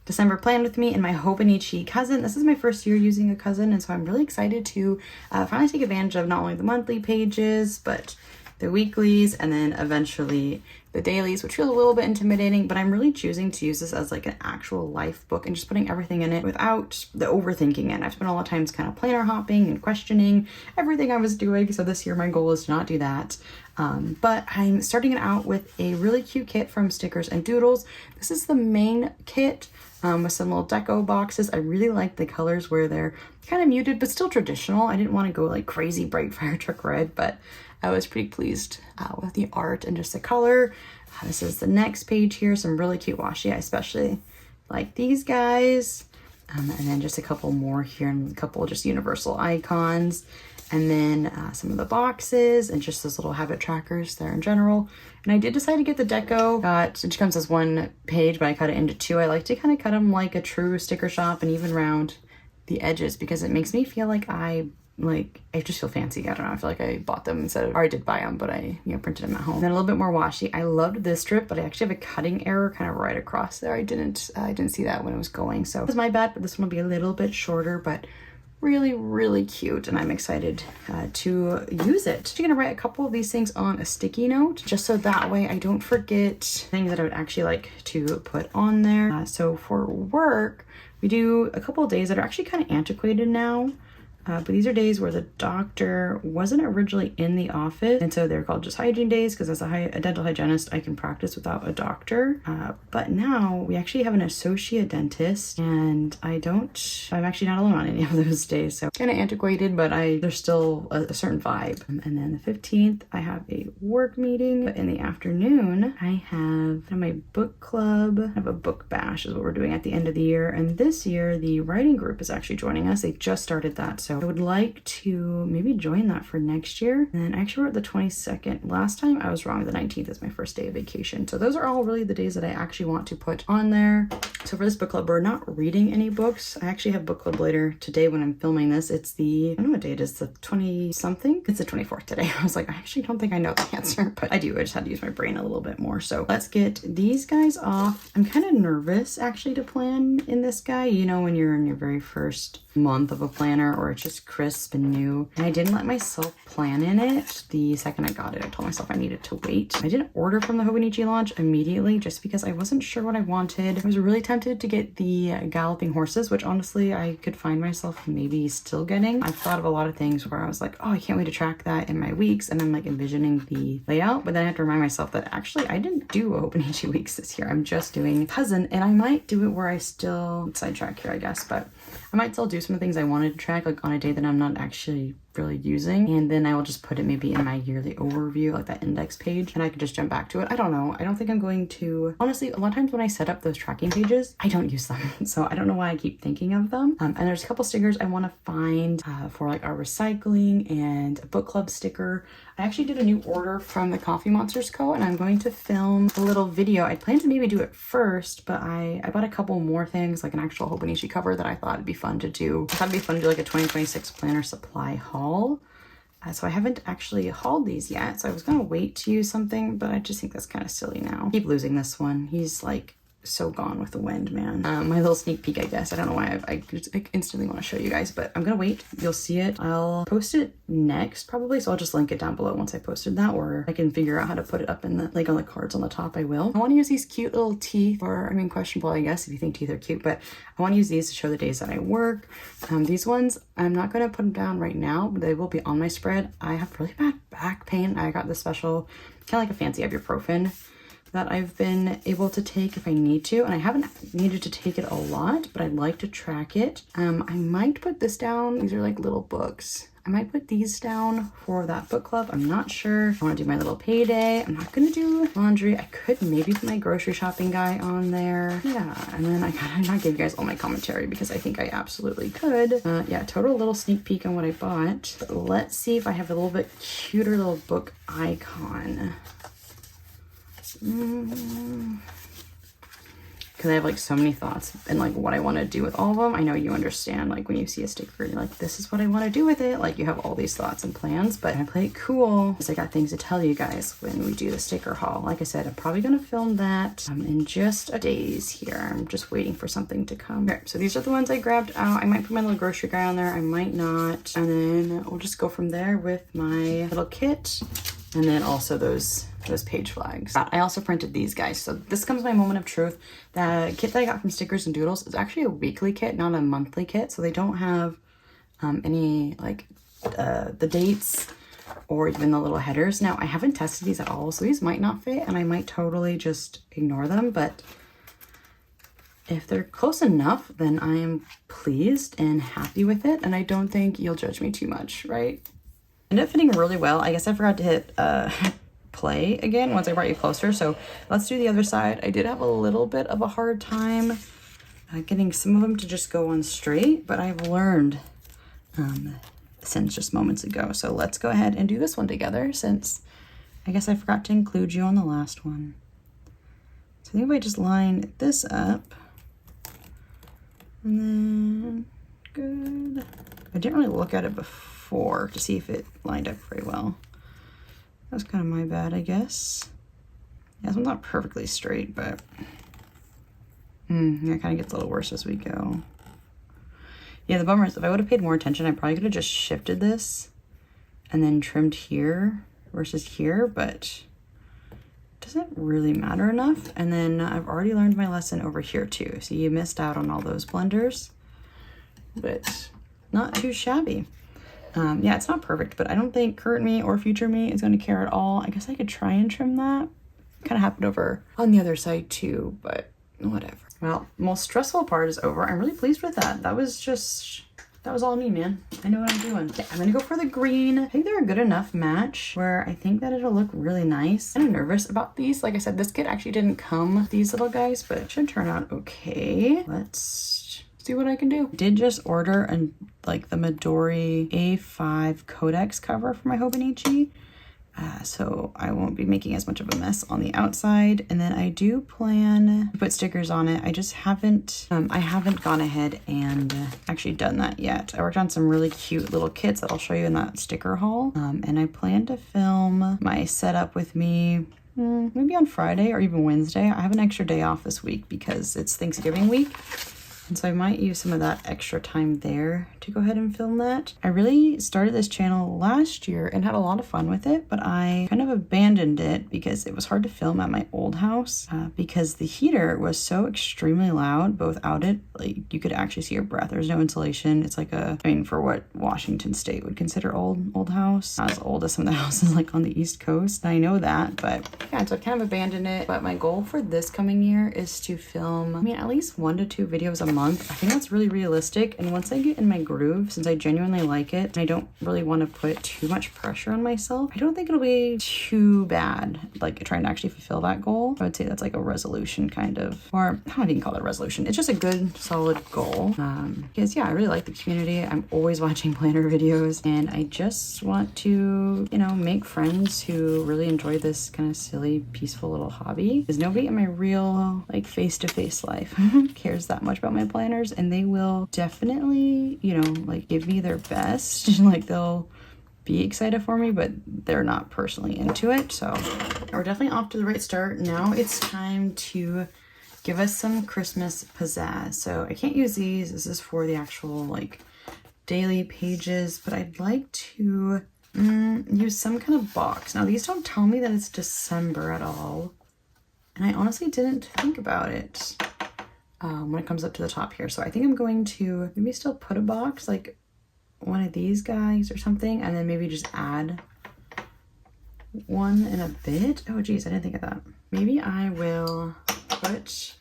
December plan with me and my Hobonichi Cousin. This is my first year using a Cousin, and so I'm really excited to finally take advantage of not only the monthly pages, but the weeklies, and then eventually the dailies, which feels a little bit intimidating, but I'm really choosing to use this as like an actual life book and just putting everything in it without the overthinking it. I've spent a lot of times kind of planner hopping and questioning everything I was doing, so this year my goal is to not do that. But I'm starting it out with a really cute kit from Stickers and Doodles. This is the main kit with some little deco boxes. I really like the colors where they're kind of muted, but still traditional. I didn't want to go like crazy bright fire truck red, but I was pretty pleased with the art and just the color. This is the next page here, some really cute washi. I especially like these guys. And then just a couple more here and a couple just universal icons. And then some of the boxes and just those little habit trackers there in general. And I did decide to get the deco. It comes as one page, but I cut it into two. I like to kind of cut them like a true sticker shop and even round the edges because it makes me feel like I just feel fancy. I don't know. I feel like I bought them instead of, or I did buy them, but I, printed them at home. And then a little bit more washi. I loved this strip, but I actually have a cutting error kind of right across there. I didn't see that when it was going. So it was my bad, but this one will be a little bit shorter, but really, really cute. And I'm excited to use it. I'm gonna write a couple of these things on a sticky note, just so that way I don't forget things that I would actually like to put on there. So for work, we do a couple of days that are actually kind of antiquated now. But these are days where the doctor wasn't originally in the office, and so they're called just hygiene days because as a dental hygienist, I can practice without a doctor. But now we actually have an associate dentist, and I'm actually not alone on any of those days. So kind of antiquated, but there's still a certain vibe. And then the 15th, I have a work meeting. But in the afternoon, I have my book club. I have a book bash is what we're doing at the end of the year. And this year, the writing group is actually joining us. They just started that, so I would like to maybe join that for next year. And then I actually wrote the 22nd. Last time I was wrong. The 19th is my first day of vacation. So those are all really the days that I actually want to put on there. So for this book club, we're not reading any books. I actually have book club later today when I'm filming this. It's I don't know what day it is, the 20 something? It's the 24th today. I was like, I actually don't think I know the answer, but I do. I just had to use my brain a little bit more. So let's get these guys off. I'm kind of nervous actually to plan in this guy. When you're in your very first month of a planner or it's just crisp and new. And I didn't let myself plan in it. The second I got it, I told myself I needed to wait. I didn't order from the Hobonichi launch immediately just because I wasn't sure what I wanted. I was really tempted to get the galloping horses, which honestly I could find myself maybe still getting. I've thought of a lot of things where I was like, oh, I can't wait to track that in my weeks, and I'm like envisioning the layout, but then I have to remind myself that actually I didn't do Hobonichi weeks this year. I'm just doing Cousin, and I might do it where I still sidetrack here, I guess, but I might still do some of the things I wanted to track like on a day that I'm not actually really using, and then I will just put it maybe in my yearly overview, like that index page, and I could just jump back to it. I don't know. I don't think I'm going to. Honestly, a lot of times when I set up those tracking pages, I don't use them, so I don't know why I keep thinking of them. And there's a couple stickers I want to find for like our recycling and a book club sticker. I actually did a new order from the Coffee Monsters Co. and I'm going to film a little video. I planned to maybe do it first, but I bought a couple more things, like an actual Hobonichi cover that I thought it'd be fun to do. I thought it'd be fun to do like a 2026 planner supply haul. So I haven't actually hauled these yet, so I was gonna wait to use something, but I just think that's kind of silly now. I keep losing this one. He's like so gone with the wind, man. My little sneak peek, I guess. I don't know why I instantly want to show you guys, but I'm gonna wait. You'll see it. I'll post it next probably, so I'll just link it down below once I posted that, or I can figure out how to put it up in the on the cards on the top. I will. I want to use these cute little teeth, or questionable, I guess, if you think teeth are cute, but I want to use these to show the days that I work. These ones, I'm not gonna put them down right now, but they will be on my spread. I have really bad back pain. I got this special, kind of like a fancy ibuprofen that I've been able to take if I need to, and I haven't needed to take it a lot, but I'd like to track it. I might put this down. These are like little books. I might put these down for that book club. I'm not sure. I want to do my little payday. I'm not gonna do laundry. I could maybe put my grocery shopping guy on there. Yeah, and then I gotta not give you guys all my commentary because I think I absolutely could. Yeah, total little sneak peek on what I bought. But let's see if I have a little bit cuter little book icon. because I have like so many thoughts and like what I want to do with all of them. I know you understand, like when you see a sticker, you're like, this is what I want to do with it. Like you have all these thoughts and plans, but I play it cool because I got things to tell you guys when we do the sticker haul. Like I said, I'm probably going to film that in just a days here. I'm just waiting for something to come. Okay, so these are the ones I grabbed out. I might put my little grocery guy on there. I might not. And then we'll just go from there with my little kit. And then also those page flags. I also printed these guys. So this comes my moment of truth. The kit that I got from Stickers and Doodles is actually a weekly kit, not a monthly kit. So they don't have any like the dates or even the little headers. Now I haven't tested these at all, so these might not fit and I might totally just ignore them. But if they're close enough, then I am pleased and happy with it. And I don't think you'll judge me too much, right? Ended up fitting really well. I guess I forgot to hit play again once I brought you closer. So let's do the other side. I did have a little bit of a hard time getting some of them to just go on straight, but I've learned since just moments ago. So let's go ahead and do this one together since I guess I forgot to include you on the last one. So I think if I just line this up and then good. I didn't really look at it before to see if it lined up very well. That was kind of my bad, I guess. Yeah, this one's not perfectly straight, but it kind of gets a little worse as we go. Yeah, the bummer is if I would have paid more attention, I probably could have just shifted this and then trimmed here versus here, but it doesn't really matter enough. And then I've already learned my lesson over here too. So you missed out on all those blenders, but not too shabby. Yeah, it's not perfect, but I don't think current me or future me is going to care at all. I guess I could try and trim that. Kind of happened over on the other side too, but whatever. Well, most stressful part is over. I'm really pleased with that. That was all me, man. I know what I'm doing. Okay, I'm gonna go for the green. I think they're a good enough match where I think that it'll look really nice. I'm kind of nervous about these. Like I said, this kit actually didn't come with these little guys, but it should turn out okay. Let's see what I can do. I did just order the Midori A5 Codex cover for my Hobonichi. So I won't be making as much of a mess on the outside. And then I do plan to put stickers on it. I just haven't, I haven't gone ahead and actually done that yet. I worked on some really cute little kits that I'll show you in that sticker haul. And I plan to film my setup with me maybe on Friday or even Wednesday. I have an extra day off this week because it's Thanksgiving week. And so I might use some of that extra time there to go ahead and film that. I really started this channel last year and had a lot of fun with it, but I kind of abandoned it because it was hard to film at my old house because the heater was so extremely loud, both out it, like you could actually see your breath. There's no insulation. It's like for what Washington State would consider old house. Not as old as some of the houses like on the East Coast. I know that, but yeah, so I kind of abandoned it. But my goal for this coming year is to film, at least 1 to 2 videos a month. I think that's really realistic. And once I get in my groove, since I genuinely like it, and I don't really want to put too much pressure on myself, I don't think it'll be too bad, like trying to actually fulfill that goal. I would say that's like a resolution kind of, or I don't even call it a resolution. It's just a good, solid goal. Because yeah, I really like the community. I'm always watching planner videos and I just want to, make friends who really enjoy this kind of silly, peaceful little hobby. Because nobody in my real, face-to-face life cares that much about my planners, and they will definitely, give me their best. They'll be excited for me, but they're not personally into it. So we're definitely off to the right start. Now it's time to give us some Christmas pizzazz. So I can't use these. This is for the actual daily pages, but I'd like to use some kind of box. Now these don't tell me that it's December at all, and I honestly didn't think about it when it comes up to the top here. So I think I'm going to maybe still put a box, like one of these guys or something, and then maybe just add one in a bit. Oh geez, I didn't think of that. Maybe I will put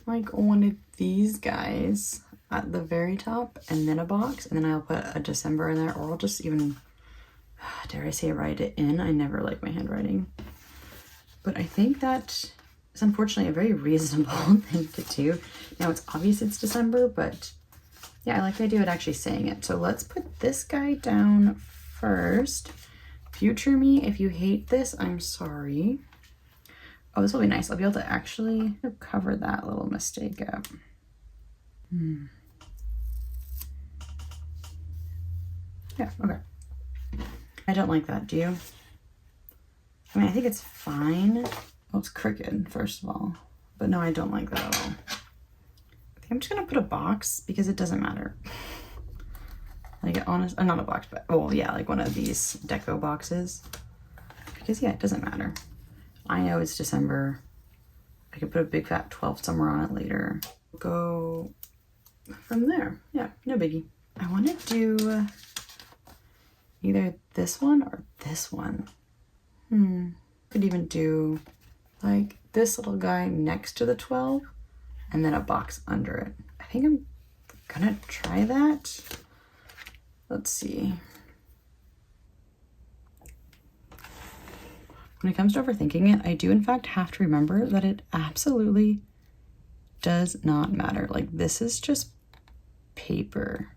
one of these guys at the very top and then a box, and then I'll put a December in there, or I'll just even, dare I say, write it in. I never like my handwriting, but I think that is unfortunately a very reasonable thing to do. Now it's obvious it's December, but yeah, I like the idea of actually saying it. So let's put this guy down first. Future me, if you hate this, I'm sorry. Oh, this will be nice. I'll be able to actually cover that little mistake up. Yeah, okay. I don't like that, do you? I mean, I think it's fine. Well, it's crooked, first of all. But no, I don't like that at all. I think I'm just gonna put a box because it doesn't matter. Like, honest, not a box, but, well, yeah, like one of these deco boxes. Because, yeah, it doesn't matter. I know it's December. I could put a big fat 12 somewhere on it later. Go from there. Yeah, no biggie. I want to do either this one or this one. Could even do like this little guy next to the 12 and then a box under it. I think I'm gonna try that. Let's see. When it comes to overthinking it, I do in fact have to remember that it absolutely does not matter. Like, this is just paper.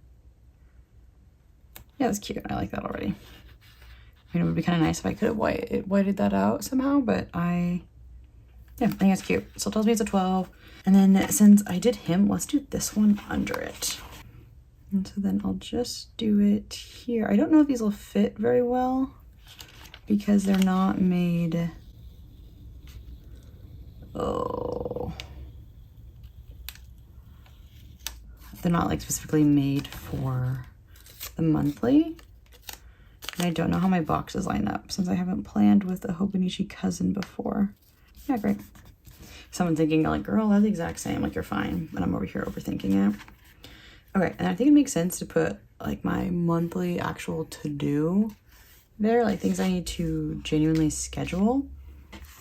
Yeah, that's cute. I like that already. I mean, it would be kind of nice if I could have whited that out somehow, but yeah, I think it's cute. So it tells me it's a 12. And then since I did him, let's do this one under it. And so then I'll just do it here. I don't know if these will fit very well because they're not made. Oh. They're not like specifically made for the monthly. And I don't know how my boxes line up since I haven't planned with a Hobonichi Cousin before. Yeah, great. Someone thinking like, girl, that's the exact same, like you're fine. And I'm over here overthinking it. Okay, and I think it makes sense to put like my monthly actual to-do there, like things I need to genuinely schedule.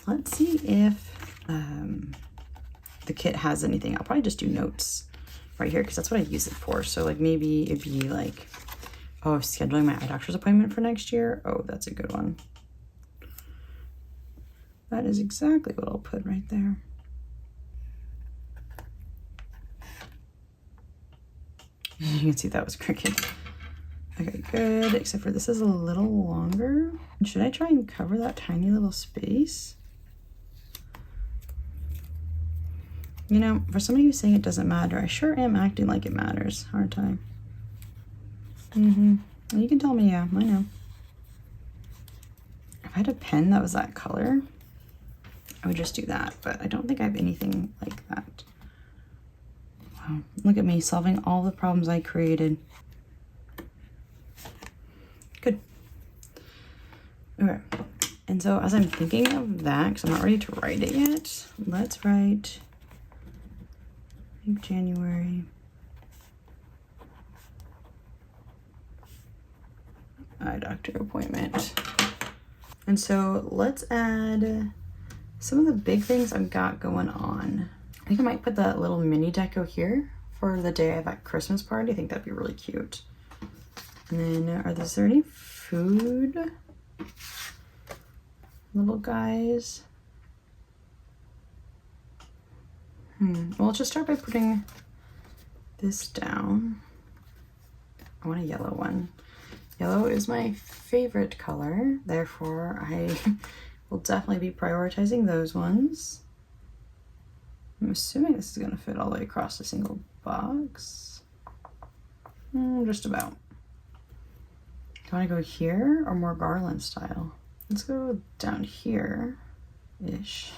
Let's see if the kit has anything. I'll probably just do notes right here because that's what I use it for. So like maybe it'd be like, oh, scheduling my eye doctor's appointment for next year. Oh, that's a good one. That is exactly what I'll put right there. You can see that was crooked. Okay, good, except for this is a little longer. Should I try and cover that tiny little space? You know, for somebody who's saying it doesn't matter, I sure am acting like it matters, aren't I? You can tell me, yeah, I know. If I had a pen that was that color, I would just do that, but I don't think I have anything like that. Wow, look at me solving all the problems I created. Good. Okay, and so as I'm thinking of that, because I'm not ready to write it yet, let's write, I think January. Eye doctor appointment. And so let's add some of the big things I've got going on. I think I might put that little mini deco here for the day of that Christmas party. I think that'd be really cute. And then is there any food little guys? Well, let's just start by putting this down. I want a yellow one. Yellow is my favorite color, therefore I will definitely be prioritizing those ones. I'm assuming this is going to fit all the way across a single box. Just about. Do I want to go here or more garland style? Let's go down here-ish.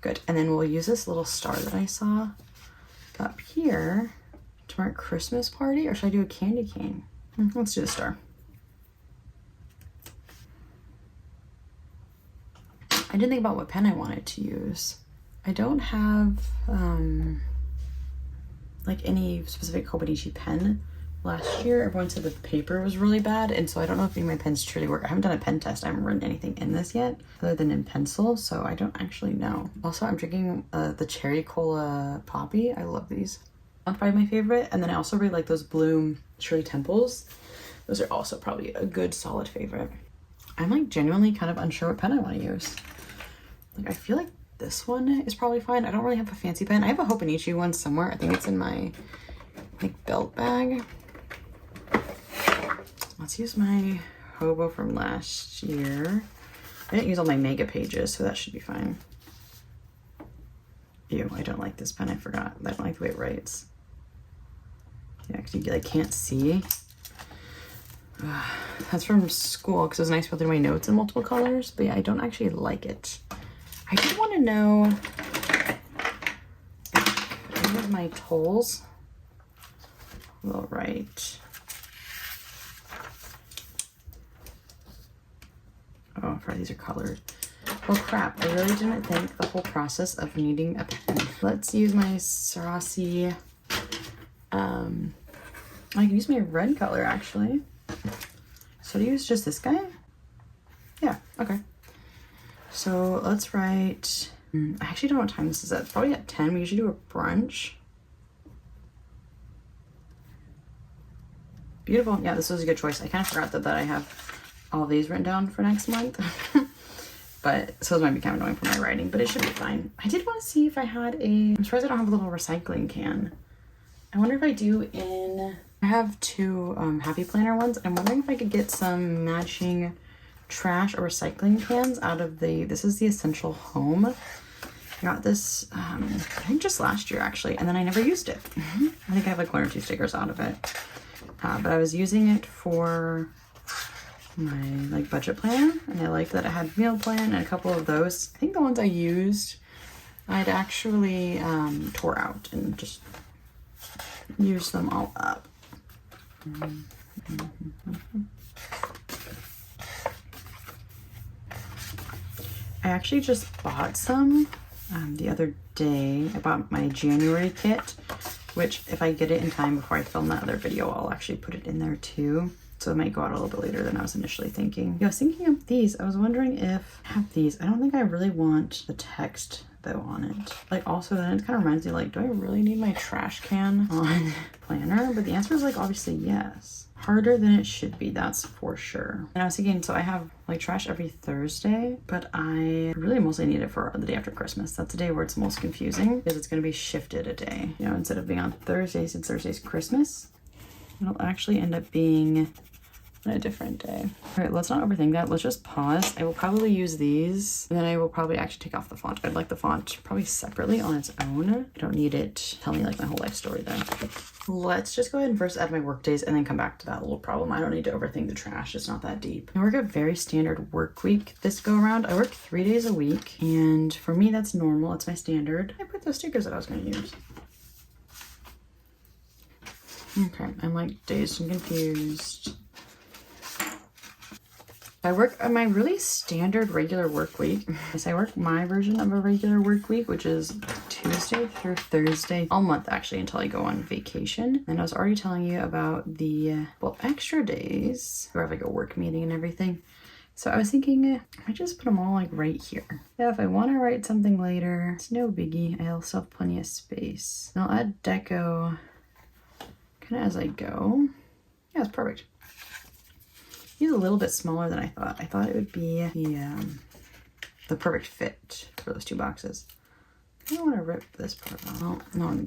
Good, and then we'll use this little star that I saw up here to mark Christmas party, or should I do a candy cane? Let's do the star. I didn't think about what pen I wanted to use. I don't have like any specific Hobonichi pen. Last year, everyone said the paper was really bad, and so I don't know if any of my pens truly work. I haven't done a pen test. I haven't written anything in this yet, other than in pencil, so I don't actually know. Also, I'm drinking the Cherry Cola Poppy. I love these. That's probably my favorite, and then I also really like those Bloom Shirley Temples. Those are also probably a good solid favorite. I'm like genuinely kind of unsure what pen I want to use. Like, I feel like this one is probably fine. I don't really have a fancy pen. I have a Hobonichi one somewhere. I think it's in my like belt bag. Let's use my Hobo from last year. I didn't use all my mega pages, so that should be fine. Ew, I don't like this pen. I forgot. I don't like the way it writes. Yeah, because you like, can't see. That's from school because it was nice to be able to do my notes in multiple colors, but yeah, I don't actually like it. I did want to know if any of my tolls will write. Oh, sorry, these are colored. Oh crap, I really didn't think the whole process of needing a pen. Let's use my Sarasi. I can use my red color actually. So to use just this guy? Yeah, okay. So let's write, I actually don't know what time this is at. It's probably at 10. We usually do a brunch. Beautiful. Yeah, this was a good choice. I kind of forgot that I have all of these written down for next month. But so it might be kind of annoying for my writing, but it should be fine. I did want to see if I had I'm surprised I don't have a little recycling can. I wonder if I do I have two Happy Planner ones. I'm wondering if I could get some matching trash or recycling cans out of this is the Essential Home. I got this, I think just last year actually, and then I never used it. I think I have like 1 or 2 stickers out of it. But I was using it for my like budget planner, and I liked that it had meal plan and a couple of those. I think the ones I used, I'd actually tore out and just used them all up. I actually just bought some the other day. I bought my January kit, which if I get it in time before I film that other video, I'll actually put it in there too. So it might go out a little bit later than I was initially thinking. Yeah, I was thinking of these. I was wondering if I have these. I don't think I really want the text though on it. Like also then it kind of reminds me like, do I really need my trash can on planner? But the answer is like obviously yes. Harder than it should be, that's for sure. And I was thinking, so I have like trash every Thursday, but I really mostly need it for the day after Christmas. That's the day where it's most confusing because it's going to be shifted a day. You know, instead of being on Thursday, since Thursday's Christmas, it'll actually end up being on a different day. All right, let's not overthink that. Let's just pause. I will probably use these, and then I will probably actually take off the font. I'd like the font probably separately on its own. I don't need it telling me like my whole life story then. Let's just go ahead and first add my work days and then come back to that little problem. I don't need to overthink the trash. It's not that deep. I work a very standard work week this go around. I work 3 days a week, and for me that's normal. It's my standard. I put those stickers that I was going to use. Okay, I'm like dazed and confused. I work my really standard regular work week. Yes, I work my version of a regular work week, which is Tuesday through Thursday, all month actually until I go on vacation. And I was already telling you about the extra days where I have like a work meeting and everything. So I was thinking I just put them all like right here. Yeah, if I want to write something later, it's no biggie. I'll still have plenty of space. And I'll add deco kind of as I go. Yeah, it's perfect. He's a little bit smaller than I thought. I thought it would be the perfect fit for those 2 boxes. I don't want to rip this part off. Oh, no.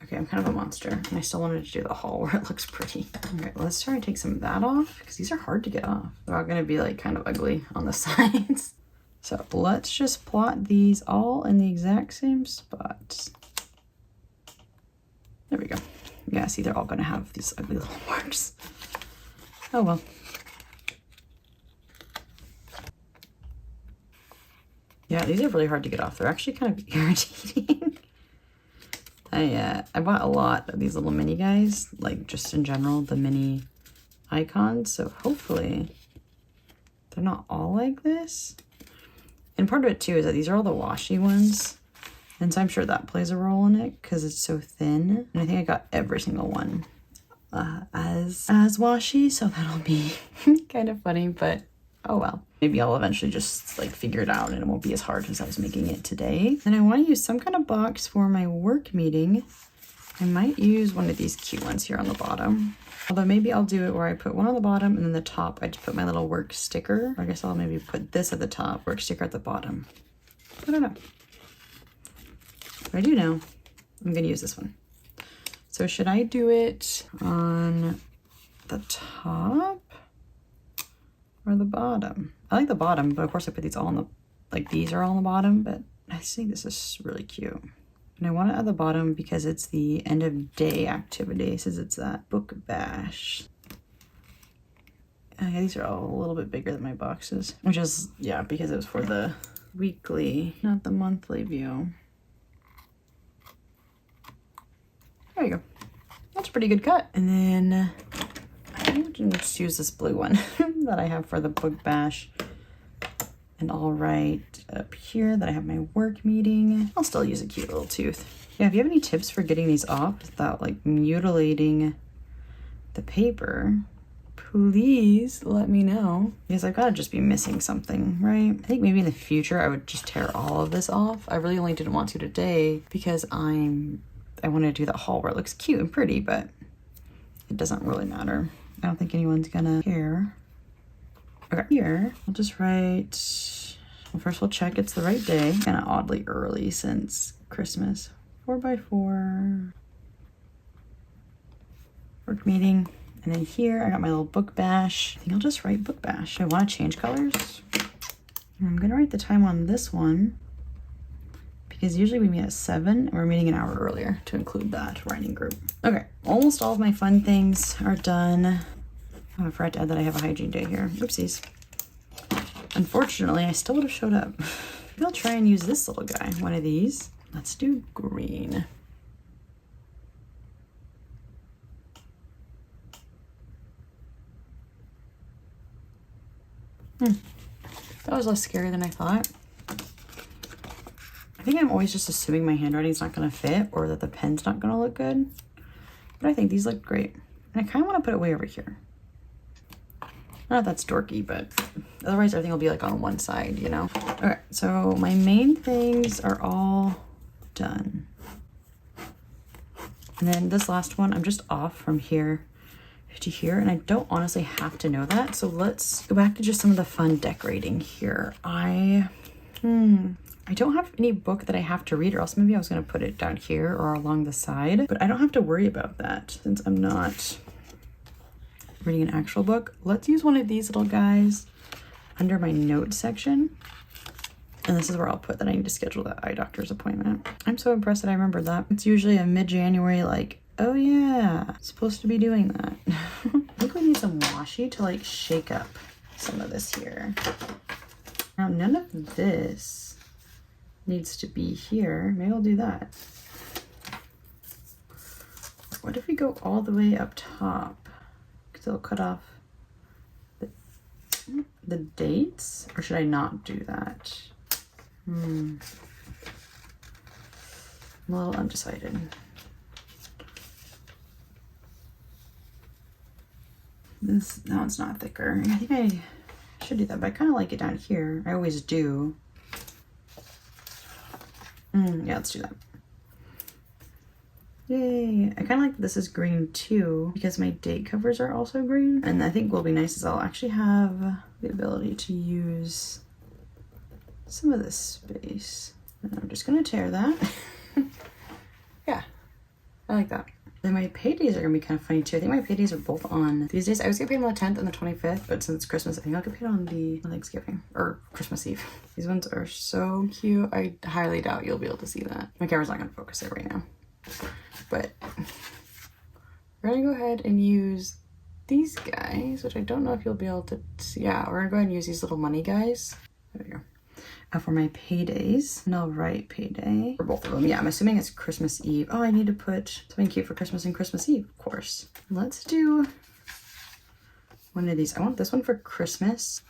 Okay, I'm kind of a monster. And I still wanted to do the haul where it looks pretty. All right, let's try and take some of that off because these are hard to get off. They're all going to be like kind of ugly on the sides. So let's just plot these all in the exact same spots. There we go. Yeah, see, they're all going to have these ugly little marks. Oh well. Yeah, these are really hard to get off. They're actually kind of irritating. I bought a lot of these little mini guys, like just in general, the mini icons. So hopefully they're not all like this. And part of it too is that these are all the washi ones. And so I'm sure that plays a role in it because it's so thin. And I think I got every single one as washi, so that'll be kind of funny, but oh well. Maybe I'll eventually just like figure it out and it won't be as hard as I was making it today. And I want to use some kind of box for my work meeting. I might use one of these cute ones here on the bottom. Although maybe I'll do it where I put one on the bottom and then the top I just put my little work sticker. Or I guess I'll maybe put this at the top, work sticker at the bottom. I don't know. But I do know I'm gonna use this one. So should I do it on the top or the bottom? I like the bottom, but of course I put these all on the, like these are all on the bottom, but I think this is really cute. And I want it at the bottom because it's the end of day activity, since it's that book bash. Yeah, these are all a little bit bigger than my boxes, which is, yeah, because it was for the weekly, not the monthly view. There you go. That's a pretty good cut. And then I think we can just use this blue one that I have for the book bash. And I'll write up here that I have my work meeting. I'll still use a cute little tooth. Yeah, if you have any tips for getting these off without like mutilating the paper, please let me know, because I've got to just be missing something, right? I think maybe in the future I would just tear all of this off. I really only didn't want to today because I want to do that haul where it looks cute and pretty, but it doesn't really matter. I don't think anyone's gonna care. Okay, here I'll just write, well, first we'll check it's the right day. Kind of oddly early since Christmas. 4x4 work meeting. And then here I got my little book bash. I think I'll just write book bash. I want to change colors. I'm gonna write the time on this one because usually we meet at 7 and we're meeting an hour earlier to include that writing group. Okay, almost all of my fun things are done. Oh, I forgot to add that I have a hygiene day here. Oopsies. Unfortunately, I still would have showed up. Maybe I'll try and use this little guy, one of these. Let's do green. That was less scary than I thought. I think I'm always just assuming my handwriting's not gonna fit or that the pen's not gonna look good. But I think these look great. And I kind of want to put it way over here. I don't know if that's dorky, but otherwise everything will be like on one side, you know? All right, so my main things are all done. And then this last one, I'm just off from here to here, and I don't honestly have to know that. So let's go back to just some of the fun decorating here. I don't have any book that I have to read, or else maybe I was gonna put it down here or along the side, but I don't have to worry about that since I'm not reading an actual book. Let's use one of these little guys under my notes section. And this is where I'll put that I need to schedule that eye doctor's appointment. I'm so impressed that I remembered that. It's usually a mid-January, like, oh yeah, supposed to be doing that. I think we need some washi to like shake up some of this here. Now none of this needs to be here. Maybe I'll do that. What if we go all the way up top? Because it'll cut off the dates, or should I not do that? I'm a little undecided. That one's not thicker. I think I should do that, but I kind of like it down here. I always do. Yeah, let's do that. Yay. I kind of like that this is green too, because my date covers are also green. And I think what will be nice is I'll actually have the ability to use some of this space. And I'm just gonna tear that. Yeah, I like that. Then my paydays are gonna be kind of funny too. I think my paydays are both on these days. I was getting paid on the 10th and the 25th, but since it's Christmas, I think I'll get paid on the Thanksgiving or Christmas Eve. These ones are so cute. I highly doubt you'll be able to see that. My camera's not gonna focus it right now. But we're gonna go ahead and use these guys, which I don't know if you'll be able to see. Yeah, we're gonna go ahead and use these little money guys. There we go. For my paydays, and I'll write payday for both of them. Yeah, I'm assuming it's Christmas Eve. Oh, I need to put something cute for Christmas and Christmas Eve, of course. Let's do one of these. I want this one for Christmas.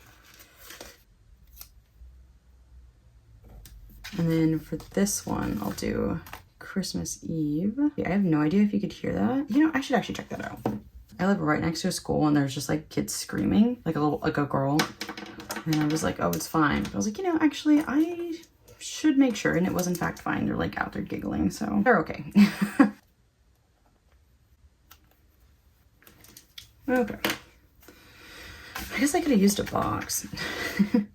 And then for this one, I'll do Christmas Eve. Yeah, I have no idea if you could hear that. You know, I should actually check that out. I live right next to a school and there's just like kids screaming, like a girl. And I was like, oh, it's fine. But I was like, you know, actually, I should make sure. And it was in fact fine. They're like out there giggling, so they're okay. Okay. I guess I could have used a box.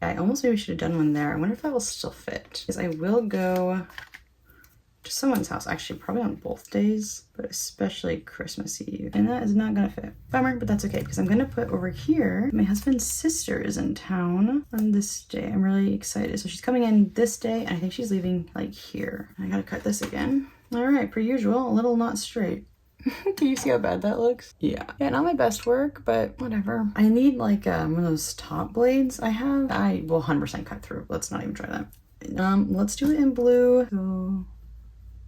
I almost maybe should have done one there. I wonder if that will still fit. Because I will go to someone's house, actually probably on both days, but especially Christmas Eve. And that is not gonna fit. Bummer, but that's okay because I'm gonna put over here, my husband's sister is in town on this day. I'm really excited. So she's coming in this day and I think she's leaving like here. I gotta cut this again. All right, per usual, a little not straight. Can you see how bad that looks? Yeah, not my best work, but whatever. I need like one of those top blades I have. I will 100% cut through. Let's not even try that. Let's do it in blue. So,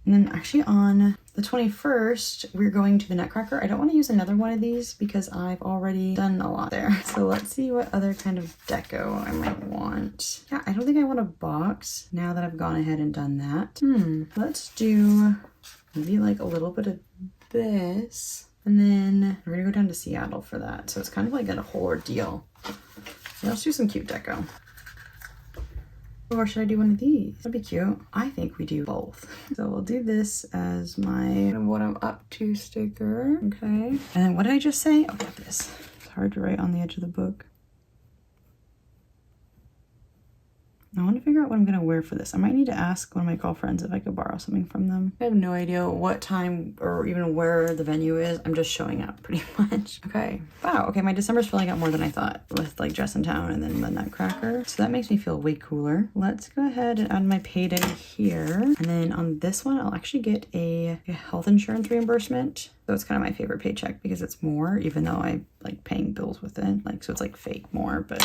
and then actually on the 21st, we're going to the Nutcracker. I don't want to use another one of these because I've already done a lot there. So let's see what other kind of deco I might want. Yeah, I don't think I want a box now that I've gone ahead and done that. Let's do maybe like a little bit of this. And then we're gonna go down to Seattle for that. So it's kind of like a whole ordeal. So let's do some cute deco. Or should I do one of these? That'd be cute. I think we do both. So we'll do this as my what I'm up to sticker. Okay. And then what did I just say? Oh, this. It's hard to write on the edge of the book. I want to figure out what I'm going to wear for this. I might need to ask one of my girlfriends if I could borrow something from them. I have no idea what time or even where the venue is. I'm just showing up pretty much. Okay. Wow. Okay. My December's filling out more than I thought with like Dress in Town and then the Nutcracker. So that makes me feel way cooler. Let's go ahead and add my payday here. And then on this one, I'll actually get a health insurance reimbursement. So it's kind of my favorite paycheck because it's more, even though I like paying bills with it. Like, so it's like fake more, but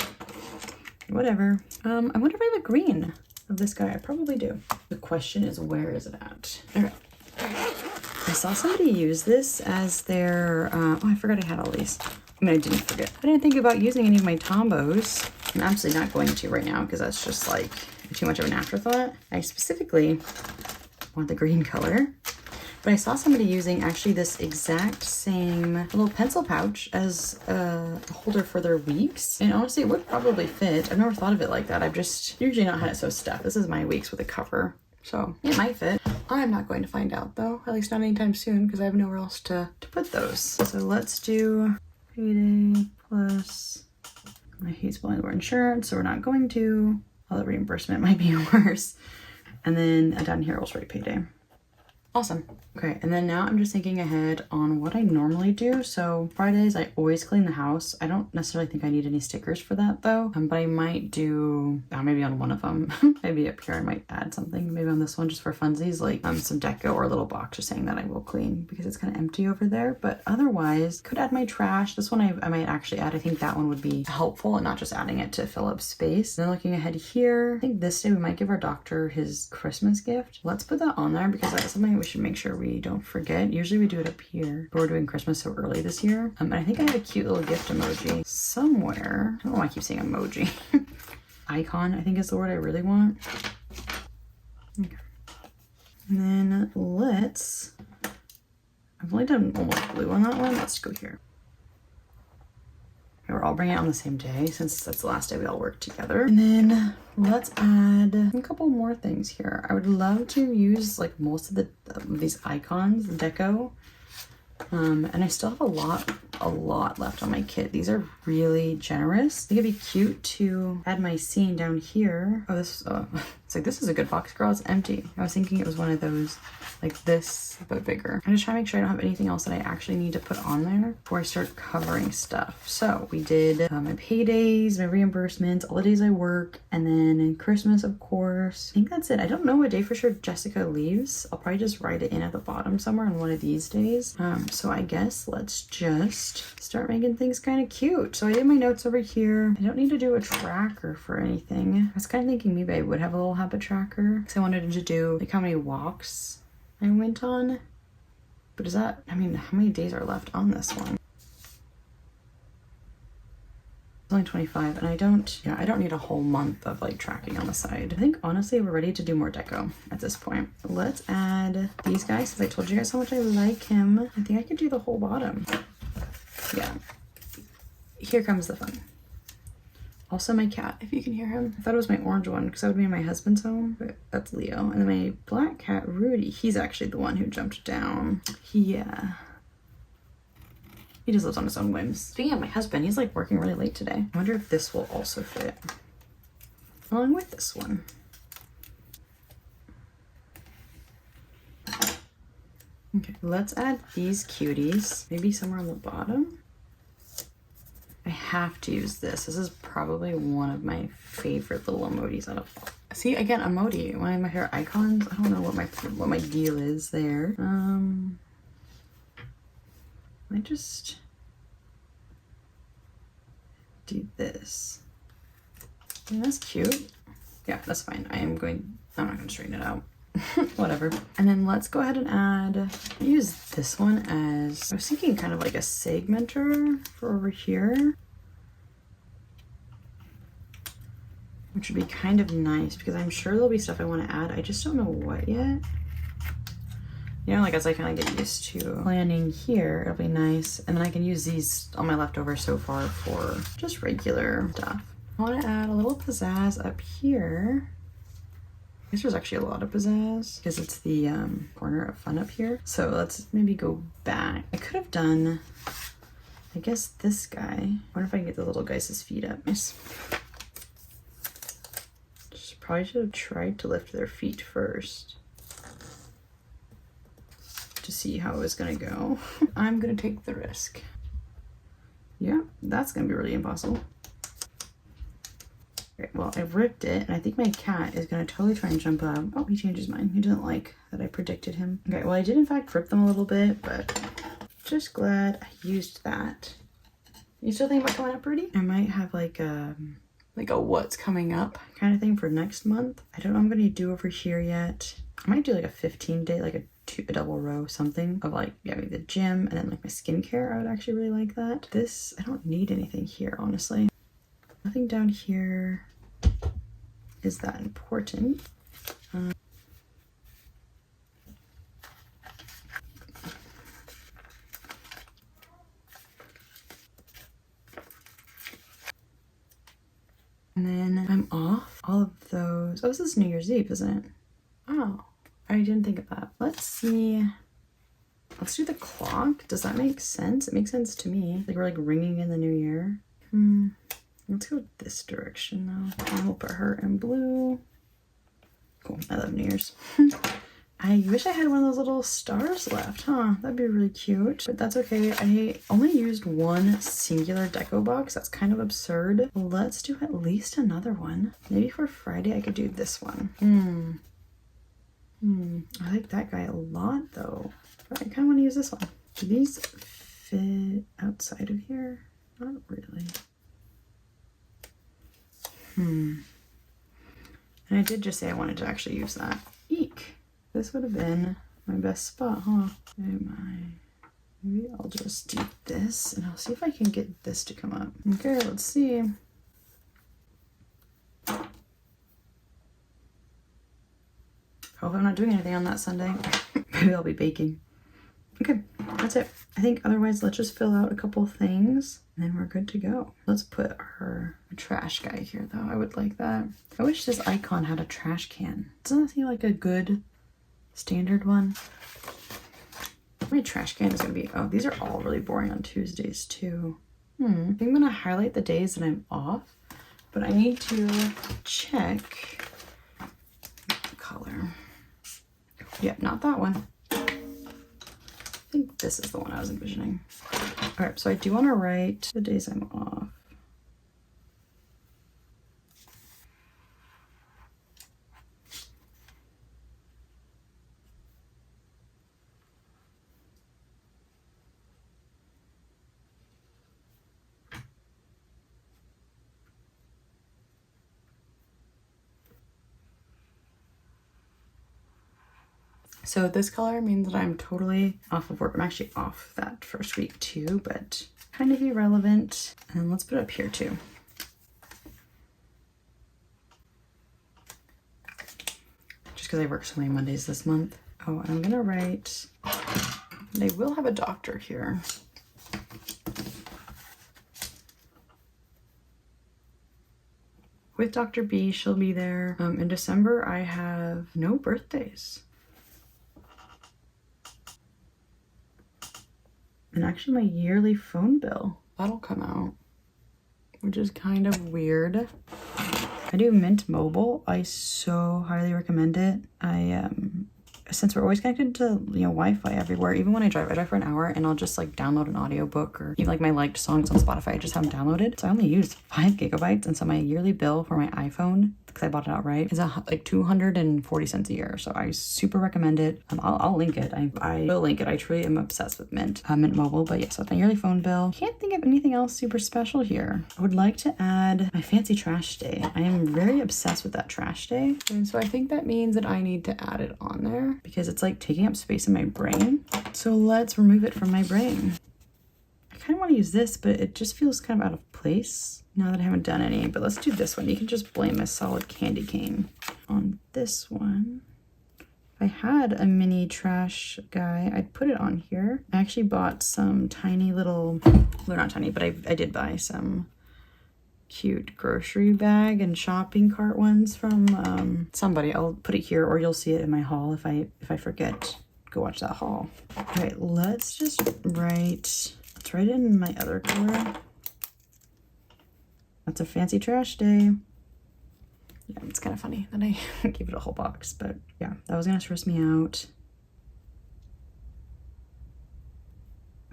whatever. I wonder if I have a green of this guy. I probably do. The question is, where is it at? All right. I saw somebody use this as their, oh, I forgot I had all these. I mean, I didn't forget. I didn't think about using any of my Tombos. I'm absolutely not going to right now because that's just like too much of an afterthought. I specifically want the green color. But I saw somebody using actually this exact same little pencil pouch as a holder for their weeks. And honestly, it would probably fit. I've never thought of it like that. I've just usually not had it so stuffed. This is my weeks with a cover. So it might fit. I'm not going to find out though, at least not anytime soon because I have nowhere else to put those. So let's do payday plus, I hate spelling the word insurance, so we're not going to. All the reimbursement might be worse. And then down here, we'll write payday. Awesome. Okay, and then now I'm just thinking ahead on what I normally do. So Fridays, I always clean the house. I don't necessarily think I need any stickers for that though, but I might do, maybe on one of them, maybe up here I might add something, maybe on this one just for funsies, like some deco or a little box just saying that I will clean because it's kind of empty over there. But otherwise, could add my trash. This one I might actually add. I think that one would be helpful and not just adding it to fill up space. Then looking ahead here, I think this day we might give our doctor his Christmas gift. Let's put that on there because that's something we should make sure we don't forget. Usually we do it up here, but we're doing Christmas so early this year. And I think I have a cute little gift emoji somewhere. I don't know why I keep saying emoji. Icon, I think is the word I really want. Okay. And then let's, I've only done almost blue on that one. Let's go here. Okay, we're all bringing it on the same day since that's the last day we all work together. And then let's add a couple more things here. I would love to use like most of these icons, the deco. And I still have a lot left on my kit. These are really generous. I think it'd be cute to add my scene down here. Oh, this, it's like, this is a good box, girl. It's empty. I was thinking it was one of those like this, but bigger. I'm just trying to make sure I don't have anything else that I actually need to put on there before I start covering stuff. So we did my paydays, my reimbursements, all the days I work, and then Christmas, of course. I think that's it. I don't know what day for sure Jessica leaves. I'll probably just write it in at the bottom somewhere on one of these days. So I guess let's just start making things kind of cute. So I did my notes over here. I don't need to do a tracker for anything. I was kind of thinking maybe I would have a little habit tracker because I wanted to do like how many walks I went on. But is that, I mean, how many days are left on this one? It's only 25 and I don't need a whole month of like tracking on the side. I think honestly we're ready to do more deco at this point. Let's add these guys since I told you guys how much I like him. I think I could do the whole bottom. Yeah. Here comes the fun. Also my cat, if you can hear him. I thought it was my orange one because that would be in my husband's home, but that's Leo. And then my black cat, Rudy, he's actually the one who jumped down. He just lives on his own whims. Speaking of my husband, he's like working really late today. I wonder if this will also fit along with this one. Okay, let's add these cuties, maybe somewhere on the bottom. I have to use this. This is probably one of my favorite little emojis out of all. See, again, emoji, one of my favorite icons. I don't know what my deal is there. I just do this. And that's cute. Yeah, that's fine. I'm not gonna straighten it out. Whatever. And then let's go ahead and add, use this one as, I was thinking kind of like a segmenter for over here, which would be kind of nice because I'm sure there'll be stuff I want to add. I just don't know what yet. You know, like as I kind of get used to planning here, it'll be nice. And then I can use these on my leftovers so far for just regular stuff. I want to add a little pizzazz up here. I guess there's actually a lot of pizzazz because it's the corner of fun up here. So let's maybe go back. I could have done, I guess, this guy. I wonder if I can get the little guy's feet up. Nice. Probably should have tried to lift their feet first to see how it was gonna go. I'm gonna take the risk. Yeah, that's gonna be really impossible. Okay, well, I ripped it, and I think my cat is gonna totally try and jump up. Oh, he changed his mind. He doesn't like that I predicted him. Okay, well, I did in fact rip them a little bit, but just glad I used that. You still think about going up, Rudy? I might have like a what's coming up kind of thing for next month. I don't know what I'm gonna do over here yet. I might do like a 15-day, like a double row something of like, yeah, maybe the gym and then like my skincare. I would actually really like that. This, I don't need anything here, honestly. Nothing down here is that important. And then I'm off all of those. Oh, this is New Year's Eve, isn't it? Oh, I didn't think of that. Let's see. Let's do the clock. Does that make sense? It makes sense to me. Like we're like ringing in the new year. Let's go this direction though. And we'll put her in blue. Cool. I love New Year's. I wish I had one of those little stars left, huh? That'd be really cute, but that's okay. I only used one singular deco box. That's kind of absurd. Let's do at least another one. Maybe for Friday I could do this one. I like that guy a lot though, but I kind of want to use this one. Do these fit outside of here? Not really. And I did just say I wanted to actually use that. Eek. This would have been my best spot, huh? Maybe I'll just do this and I'll see if I can get this to come up. Okay, let's see. Hope I'm not doing anything on that Sunday. Maybe I'll be baking. Okay, that's it. I think otherwise let's just fill out a couple things and then we're good to go. Let's put our trash guy here though. I would like that. I wish this icon had a trash can. Doesn't that seem like a good standard one? My trash can is gonna be, oh, these are all really boring on Tuesdays too. I think I'm gonna highlight the days that I'm off, but I need to check the color. Yep, not that one. I think this is the one I was envisioning. All right, so I do want to write the days I'm off. So this color means that I'm totally off of work. I'm actually off that first week too, but kind of irrelevant. And then let's put it up here too. Just because I work so many Mondays this month. Oh, and I'm gonna write, they will have a doctor here. With Dr. B, she'll be there. In December, I have no birthdays. And actually my yearly phone bill, that'll come out, which is kind of weird. I do Mint Mobile. I so highly recommend it. I since we're always connected to, you know, Wi-Fi everywhere, even when I drive for an hour and I'll just like download an audiobook or even like my liked songs on Spotify, I just have them downloaded. So I only use 5 gigabytes. And so my yearly bill for my iPhone, because I bought it outright, is like 240 cents a year. So I super recommend it. I'll link it. I will link it. I truly am obsessed with Mint Mobile. But yeah, so that's my yearly phone bill. Can't think of anything else super special here. I would like to add my fancy trash day. I am very obsessed with that trash day. And so I think that means that I need to add it on there because it's like taking up space in my brain. So let's remove it from my brain. I kind of want to use this, but it just feels kind of out of place now that I haven't done any. But let's do this one. You can just blame a solid candy cane on this one. If I had a mini trash guy, I'd put it on here. I actually bought some tiny little, they're not tiny, but I did buy some cute grocery bag and shopping cart ones from somebody. I'll put it here, or you'll see it in my haul if I forget. Go watch that haul. All right, let's write it in my other color. That's a fancy trash day. Yeah, it's kind of funny that I gave it a whole box, but yeah, that was gonna stress me out.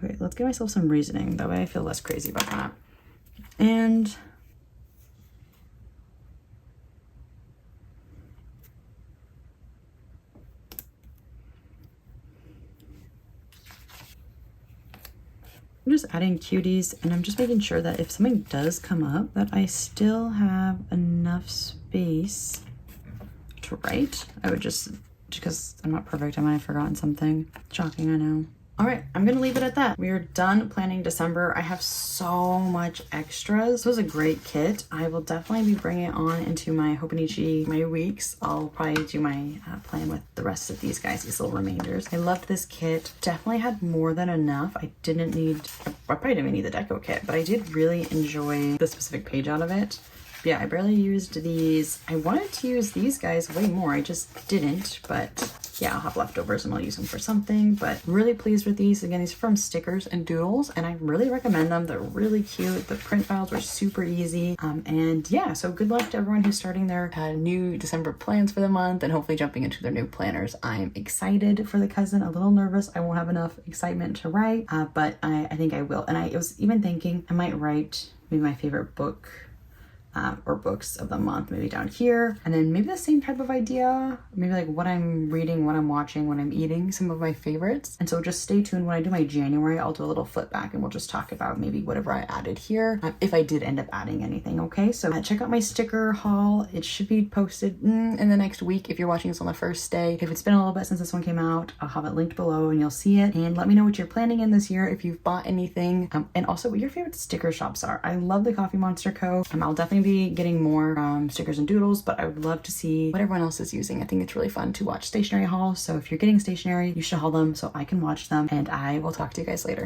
Okay, let's give myself some reasoning. That way I feel less crazy about that. And I'm just adding cuties, and I'm just making sure that if something does come up, that I still have enough space to write. I would just because I'm not perfect, I might have forgotten something. Shocking, I know. All right, I'm gonna leave it at that. We are done planning December. I have so much extras. This was a great kit. I will definitely be bringing it on into my Hobonichi, my weeks. I'll probably do my plan with the rest of these guys, these little remainders. I loved this kit. Definitely had more than enough. I probably didn't need the deco kit, but I did really enjoy the specific page out of it. Yeah, I barely used these. I wanted to use these guys way more. I just didn't, but yeah, I'll have leftovers and I'll use them for something. But really pleased with these. Again, these are from Stickers and Doodles, and I really recommend them. They're really cute. The print files were super easy. And yeah, so good luck to everyone who's starting their new December plans for the month and hopefully jumping into their new planners. I'm excited for the cousin, a little nervous. I won't have enough excitement to write, but I think I will. And I was even thinking I might write maybe my favorite book or books of the month, maybe down here. And then maybe the same type of idea, maybe like what I'm reading, what I'm watching, what I'm eating, some of my favorites. And so just stay tuned. When I do my January, I'll do a little flip back and we'll just talk about maybe whatever I added here, if I did end up adding anything, okay? So check out my sticker haul. It should be posted in the next week if you're watching this on the first day. If it's been a little bit since this one came out, I'll have it linked below and you'll see it. And let me know what you're planning in this year, if you've bought anything, and also what your favorite sticker shops are. I love the Coffee Monster Co. I'll definitely be getting more Stickers and Doodles, but I would love to see what everyone else is using. I think it's really fun to watch stationery hauls. So if you're getting stationery, you should haul them so I can watch them, and I will talk to you guys later.